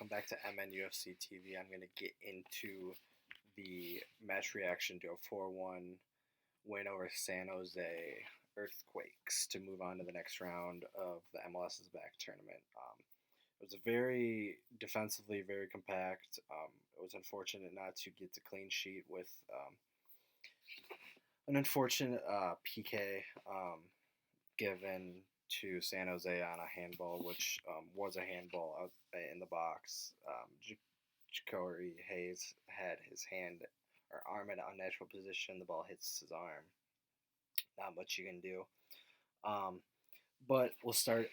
welcome back to MNUFC TV. I'm going to get into the match reaction to a 4-1 win over San Jose Earthquakes to move on to the next round of the MLS's back tournament. It was a very defensively very compact. It was unfortunate not to get the clean sheet with an unfortunate PK given to San Jose on a handball, which was a handball out in the box. Ja'Cory Hayes had his hand or arm in an unnatural position. The ball hits his arm. Not much you can do. But we start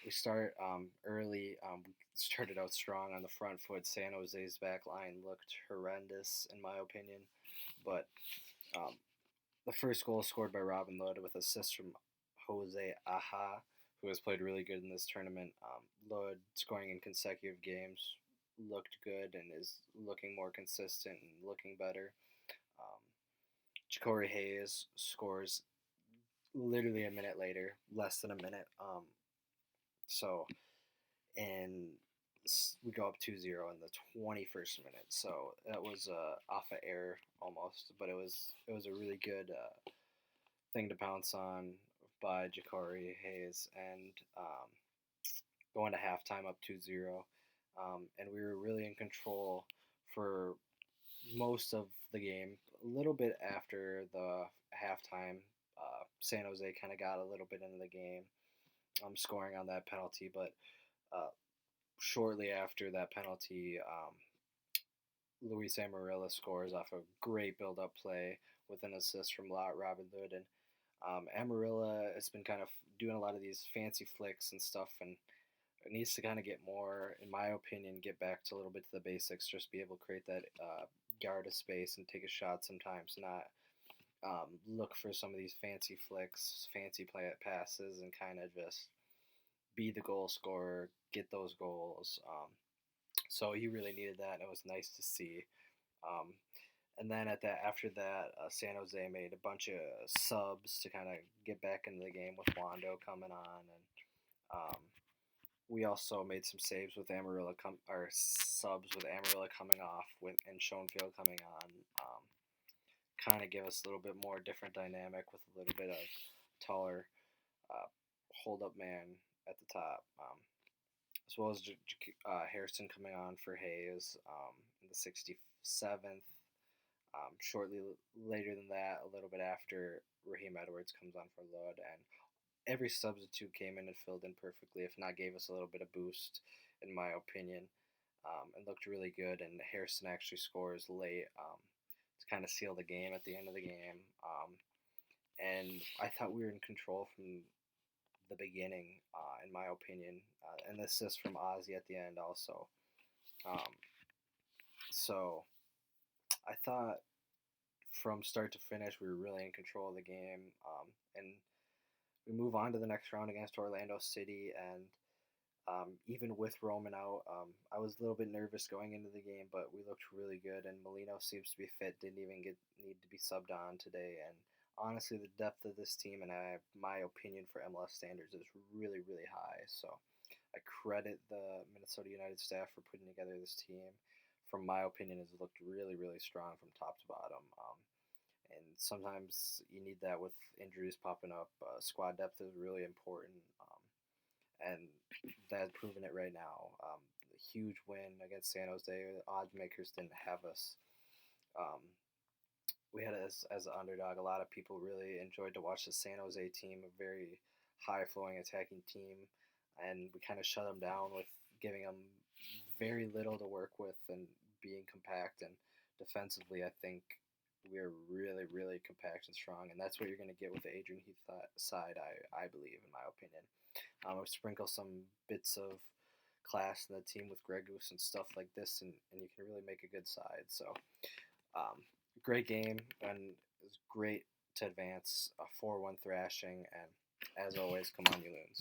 early. We started out strong on the front foot. San Jose's back line looked horrendous in my opinion. But the first goal scored by Robin Lod with assist from Jose Aja, who has played really good in this tournament. Lod scoring in consecutive games looked good and is looking more consistent and looking better. Ja'Cory Hayes scores literally a minute later, less than a minute. And we go up 2-0 in the 21st minute. So that was off of error almost, but it was a really good thing to bounce on by Ja'Cory Hayes, and going to halftime up 2-0, and we were really in control for most of the game. A little bit after the halftime, San Jose kind of got a little bit into the game, scoring on that penalty, but shortly after that penalty, Luis Amarilla scores off a great build-up play with an assist from Robin Lod. And Amarilla has been kind of doing a lot of these fancy flicks and stuff, and it needs to kind of get more, in my opinion, get back to a little bit to the basics, just be able to create that yard of space and take a shot sometimes, not look for some of these fancy flicks, fancy passes, and kind of just be the goal scorer, get those goals. So he really needed that, and it was nice to see. And then after that, San Jose made a bunch of subs to kind of get back into the game with Wando coming on, and we also made some saves with Amarilla subs with Amarilla coming off and Schoenfield coming on. Kind of give us a little bit more different dynamic with a little bit of taller hold-up man at the top, as well as Harrison coming on for Hayes in the 67th. Shortly later than that, a little bit after, Raheem Edwards comes on for Lod, and every substitute came in and filled in perfectly, if not gave us a little bit of boost, in my opinion, and looked really good. And Harrison actually scores late to kind of seal the game at the end of the game. And I thought we were in control from the beginning, in my opinion, and the assist from Ozzy at the end also. So I thought from start to finish we were really in control of the game, and we move on to the next round against Orlando City, and even with Roman out, I was a little bit nervous going into the game, but we looked really good, and Molino seems to be fit, didn't even need to be subbed on today, and honestly the depth of this team, and my opinion for MLS standards, is really, really high. So I credit the Minnesota United staff for putting together this team. From my opinion, it's looked really, really strong from top to bottom. And sometimes you need that with injuries popping up. Squad depth is really important, and that's proven it right now. A huge win against San Jose. Odds makers didn't have us. We had us as an underdog. A lot of people really enjoyed to watch the San Jose team, a very high-flowing attacking team, and we kind of shut them down with giving them very little to work with and being compact. And defensively, I think we're really, really compact and strong, and that's what you're going to get with the Adrian Heath side, I believe, in my opinion. I'll sprinkle some bits of class in the team with Greg Goose and stuff like this, and you can really make a good side. So, great game, and it was great to advance a 4-1 thrashing, and as always, come on, you Loons.